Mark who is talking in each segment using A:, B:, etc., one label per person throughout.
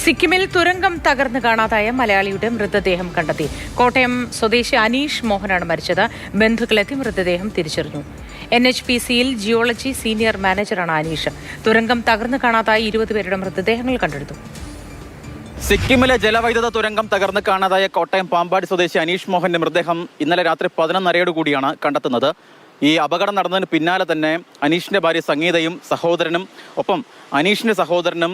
A: സിക്കിമിൽ തുരങ്കം തകർന്നു കാണാതായ മലയാളിയുടെ മൃതദേഹം കണ്ടെത്തി. കോട്ടയം സ്വദേശി അനീഷ് മോഹനാണ് മരിച്ചത്. ബന്ധുക്കളെത്തി മൃതദേഹം തിരിച്ചറിഞ്ഞു. NHPCയിൽ ജിയോളജി സീനിയർ മാനേജറാണ് അനീഷ്. തുരങ്കം തകർന്നു കാണാതായ 20 പേരുടെ മൃതദേഹങ്ങൾ കണ്ടെടുത്തു.
B: സിക്കിമിലെ ജലവൈദ്യുത തുരങ്കം തകർന്ന് കാണാതായ കോട്ടയം പാമ്പാടി സ്വദേശി അനീഷ് മോഹന്റെ മൃതദേഹം ഇന്നലെ രാത്രി 11:30 കണ്ടെത്തുന്നത്. ഈ അപകടം നടന്നതിന് പിന്നാലെ തന്നെ അനീഷിന്റെ ഭാര്യ സംഗീതയും സഹോദരനും ഒപ്പം അനീഷിന്റെ സഹോദരനും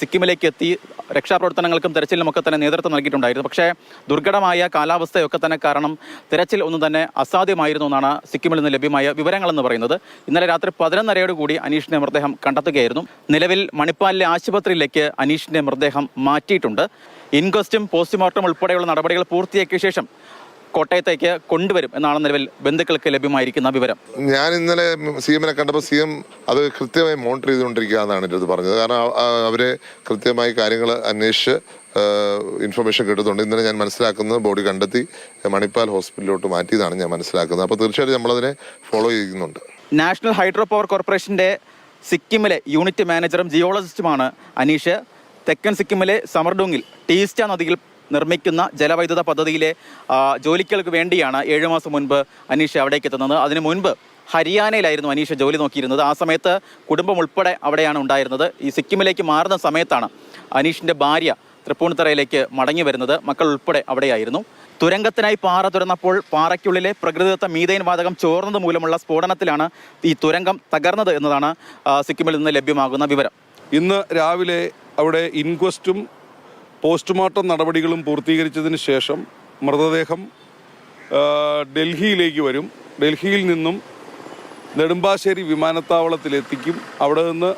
B: സിക്കിമിലേക്ക് എത്തി രക്ഷാപ്രവർത്തനങ്ങൾക്കും തെരച്ചിലിനുമൊക്കെ തന്നെ നേതൃത്വം നൽകിയിട്ടുണ്ടായിരുന്നു. പക്ഷേ ദുർഘടമായ കാലാവസ്ഥയൊക്കെ തന്നെ കാരണം തെരച്ചിൽ ഒന്നും തന്നെ അസാധ്യമായിരുന്നു എന്നാണ് സിക്കിമിൽ നിന്ന് ലഭ്യമായ വിവരങ്ങളെന്ന് പറയുന്നത്. ഇന്നലെ രാത്രി 11:30 അനീഷിന്റെ മൃതദേഹം കണ്ടെത്തുകയായിരുന്നു. നിലവിൽ മണിപ്പാലിലെ ആശുപത്രിയിലേക്ക് അനീഷിന്റെ മൃതദേഹം മാറ്റിയിട്ടുണ്ട്. ഇൻക്വസ്റ്റും പോസ്റ്റ്മോർട്ടം ഉൾപ്പെടെയുള്ള നടപടികൾ പൂർത്തിയാക്കിയ ശേഷം കോട്ടയത്തേക്ക് കൊണ്ടുവരും എന്നാണ് നിലവിൽ ബന്ധുക്കൾക്ക് ലഭ്യമായിരിക്കുന്ന വിവരം.
C: ഞാൻ ഇന്നലെ CM-നെ കണ്ടപ്പോൾ CM അത് കൃത്യമായി മോണിറ്റർ ചെയ്തുകൊണ്ടിരിക്കുക എന്നാണ് എൻ്റെ അടുത്ത് പറഞ്ഞത്. കാരണം അവരെ കൃത്യമായി കാര്യങ്ങൾ അന്വേഷിച്ച് ഇൻഫർമേഷൻ കിട്ടുന്നുണ്ട്. ഇന്നലെ ഞാൻ മനസ്സിലാക്കുന്നത് ബോഡി കണ്ടെത്തി മണിപ്പാൽ ഹോസ്പിറ്റലിലോട്ട് മാറ്റിയതാണ് ഞാൻ മനസ്സിലാക്കുന്നത്. അപ്പോൾ തീർച്ചയായിട്ടും നമ്മളതിനെ ഫോളോ ചെയ്യുന്നുണ്ട്.
B: നാഷണൽ ഹൈഡ്രോ പവർ കോർപ്പറേഷൻ്റെ സിക്കിമിലെ യൂണിറ്റ് മാനേജറും ജിയോളജിസ്റ്റുമാണ് അനീഷ്. തെക്കൻ സിക്കിമിലെ സമർഡുങ്ങിൽ ടീസ്റ്റ നദിയിൽ നിർമ്മിക്കുന്ന ജലവൈദ്യുത പദ്ധതിയിലെ ജോലികൾക്ക് വേണ്ടിയാണ് 7 മാസം മുൻപ് അനീഷ് അവിടേക്ക് എത്തുന്നത്. അതിനു മുൻപ് ഹരിയാനയിലായിരുന്നു അനീഷ് ജോലി നോക്കിയിരുന്നത്. ആ സമയത്ത് കുടുംബം ഉൾപ്പെടെ അവിടെയാണ് ഉണ്ടായിരുന്നത്. ഈ സിക്കിമിലേക്ക് മാറുന്ന സമയത്താണ് അനീഷിൻ്റെ ഭാര്യ തൃപ്പൂണിത്തറയിലേക്ക് മടങ്ങി വരുന്നത്. മക്കൾ ഉൾപ്പെടെ അവിടെയായിരുന്നു. തുരങ്കത്തിനായി പാറ തുറന്നപ്പോൾ പാറയ്ക്കുള്ളിലെ പ്രകൃതിദത്ത മീഥൈൻ വാതകം ചോർന്നത് മൂലമുള്ള സ്ഫോടനത്തിലാണ് ഈ തുരങ്കം തകർന്നത് എന്നതാണ് സിക്കിമിൽ നിന്ന് ലഭ്യമാകുന്ന വിവരം.
D: ഇന്ന് രാവിലെ അവിടെ ഇൻക്വസ്റ്റും പോസ്റ്റ്മോർട്ടം നടപടികളും പൂർത്തീകരിച്ചതിന് ശേഷം മൃതദേഹം ഡൽഹിയിലേക്ക് വരും. ഡൽഹിയിൽ നിന്നും നെടുമ്പാശ്ശേരി വിമാനത്താവളത്തിലെത്തിക്കും. അവിടെ നിന്ന്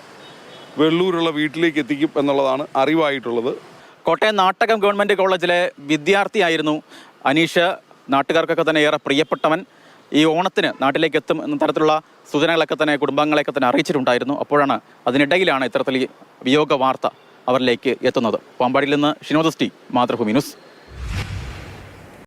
D: വെള്ളൂരുള്ള വീട്ടിലേക്ക് എത്തിക്കും എന്നുള്ളതാണ് അറിവായിട്ടുള്ളത്.
B: കോട്ടയം നാട്ടകം ഗവൺമെൻറ് കോളേജിലെ വിദ്യാർത്ഥിയായിരുന്നു അനീഷ്. നാട്ടുകാർക്കൊക്കെ തന്നെ ഏറെ പ്രിയപ്പെട്ടവൻ. ഈ ഓണത്തിന് നാട്ടിലേക്ക് എത്തും എന്ന തരത്തിലുള്ള സൂചനകളൊക്കെ തന്നെ കുടുംബാംഗങ്ങളെയൊക്കെ തന്നെ അറിയിച്ചിട്ടുണ്ടായിരുന്നു. അപ്പോഴാണ് അതിനിടയിലാണ് ഇത്തരത്തിൽ വിയോഗ വാർത്ത അവരിലേക്ക് എത്തുന്നത്. പാമ്പാടിയിൽ നിന്ന് ഷിനോദ് ടി, മാതൃഭൂമി ന്യൂസ്.